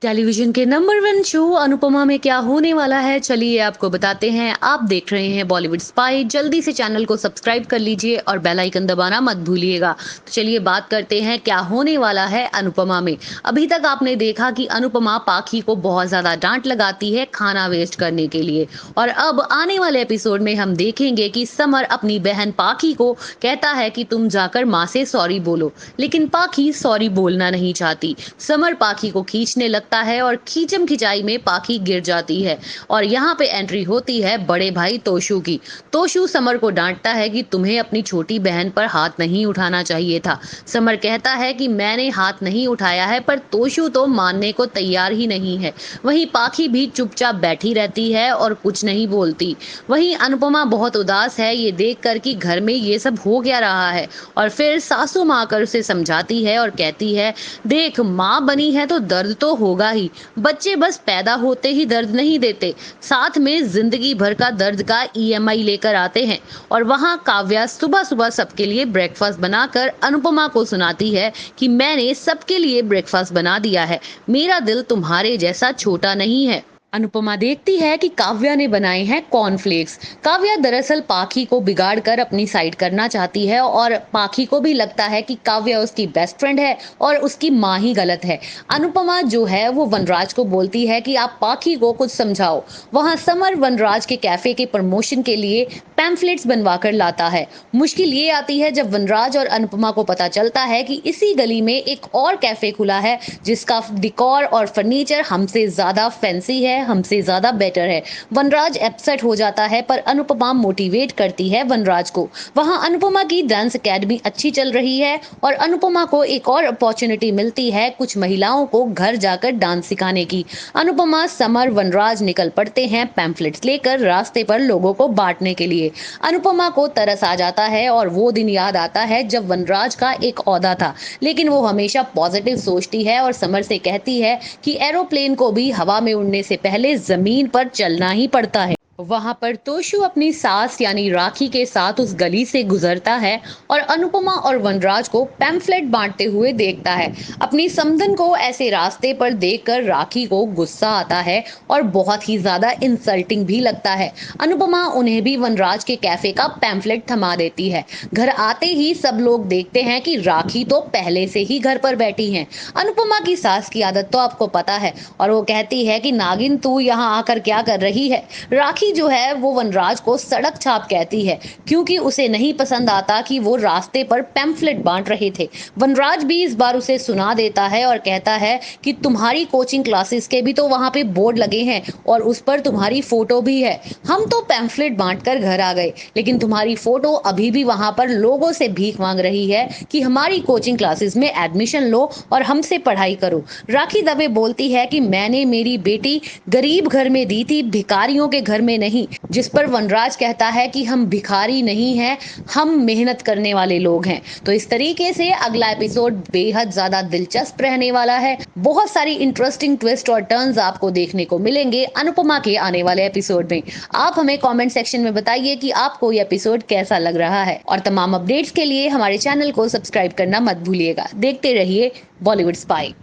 Television के number one show Anupama में क्या होने वाला है, चलिए आपको बताते हैं। आप देख रहे हैं बॉलीवुड स्पाई। जल्दी से चैनल को सब्सक्राइब कर लीजिए और बेल आइकन दबाना मत भूलिएगा। तो चलिए बात करते हैं क्या होने वाला है अनुपमा में। अभी तक आपने देखा कि अनुपमा पाखी को बहुत ज्यादा डांट लगाती है खाना वेस्ट करने के लिए, और अब आने वाले एपिसोड में हम देखेंगे कि समर अपनी बहन पाखी को कहता है कि तुम जाकर माँ से सॉरी बोलो, लेकिन पाखी सॉरी बोलना नहीं चाहती। समर पाखी को खींचने लगता है और खींचम खिंचाई में पाखी गिर जाती है, और यहाँ पे एंट्री होती है बड़े भाई तोशु की। तोशु समर को डांटता है कि तुम्हें अपनी छोटी बहन पर हाथ नहीं उठाना चाहिए था। समर कहता है कि मैंने हाथ नहीं उठाया है, पर तोशु तो मानने को तैयार ही नहीं है। वहीं पाखी भी चुपचाप बैठी रहती है और कुछ नहीं बोलती। वहीं अनुपमा बहुत उदास है ये देखकर कि घर में ये सब हो क्या रहा है, और फिर सासू माँ आकर उसे समझाती है और कहती है, देख माँ बनी है तो दर्द तो होगा ही। बच्चे बस पैदा होते ही दर्द नहीं देते, साथ में जिंदगी भर का दर्द का ईएमआई लेकर आते हैं। और वहां काव्या सुबह सुबह सबके लिए ब्रेकफास्ट बनाकर अनुपमा को सुनाती है कि मैंने सबके लिए ब्रेकफास्ट बना दिया है, मेरा दिल तुम्हारे जैसा छोटा नहीं है। अनुपमा देखती है कि काव्या ने बनाए हैं कॉर्नफ्लेक्स। काव्या दरअसल पाखी को बिगाड़कर अपनी साइड करना चाहती है, और पाखी को भी लगता है कि काव्या उसकी बेस्ट फ्रेंड है और उसकी माँ ही गलत है। अनुपमा जो है वो वनराज को बोलती है कि आप पाखी को कुछ समझाओ। वहां समर वनराज के कैफे के प्रमोशन के लिए पैम्फलेट्स बनवा कर लाता है। मुश्किल ये आती है जब वनराज और अनुपमा को पता चलता है कि इसी गली में एक और कैफे खुला है जिसका डिकॉर और फर्नीचर हमसे ज्यादा फैंसी है, हमसे ज्यादा बेटर है। वनराज अपसेट हो जाता है, पर अनुपमा मोटिवेट करती है वनराज को। वहां अनुपमा की डांस एकेडमी अच्छी चल रही है और अनुपमा को एक और अपॉर्चुनिटी मिलती है कुछ महिलाओं को घर जाकर डांस सिखाने की। अनुपमा, समर, वनराज निकल पड़ते हैं पैम्फलेट्स लेकर रास्ते पर लोगों को बांटने के लिए। अनुपमा को तरस आ जाता है और वो दिन याद आता है जब वनराज का एक ओहदा था, लेकिन वो हमेशा पॉजिटिव सोचती है और समर से कहती है कि एरोप्लेन को भी हवा में उड़ने से पहले जमीन पर चलना ही पड़ता है। वहां पर तोशु अपनी सास यानी राखी के साथ उस गली से गुजरता है और अनुपमा और वनराज को पैम्फलेट बांटते हुए देखता है। अपनी समधन को ऐसे रास्ते पर देखकर राखी को गुस्सा आता है और बहुत ही ज्यादा इंसल्टिंग भी लगता है। अनुपमा उन्हें भी वनराज के कैफे का पैम्फलेट थमा देती है। घर आते ही सब लोग देखते हैं कि राखी तो पहले से ही घर पर बैठी हैं। अनुपमा की सास की आदत तो आपको पता है, और वो कहती है कि नागिन तू यहाँ आकर क्या कर रही है। राखी जो है वो वनराज को सड़क छाप कहती है, क्योंकि उसे नहीं पसंद आता कि वो रास्ते पर पैम्फलेट बांट रहे थे। वनराज भी इस बार उसे सुना देता है और कहता है कि तुम्हारी कोचिंग क्लासेस के भी तो वहां पे बोर्ड लगे हैं और उस पर तुम्हारी फोटो भी है। हम तो पैम्फलेट बांटकर घर आ गए, लेकिन तुम्हारी फोटो अभी भी वहां पर लोगों से भीख मांग रही है कि हमारी कोचिंग क्लासेस में एडमिशन लो और हमसे पढ़ाई करो। राखी दबे बोलती है कि मैंने मेरी बेटी गरीब घर में दी थी, भिखारियों के घर में नहीं। जिस पर वनराज कहता है कि हम भिखारी नहीं हैं, हम मेहनत करने वाले लोग हैं। तो इस तरीके से अगला एपिसोड बेहद ज्यादा दिलचस्प रहने वाला है। बहुत सारी इंटरेस्टिंग ट्विस्ट और टर्न्स आपको देखने को मिलेंगे अनुपमा के आने वाले एपिसोड में। आप हमें कमेंट सेक्शन में बताइए कि आपको ये एपिसोड कैसा लग रहा है, और तमाम अपडेट्स के लिए हमारे चैनल को सब्सक्राइब करना मत भूलिएगा। देखते रहिए बॉलीवुड स्पाई।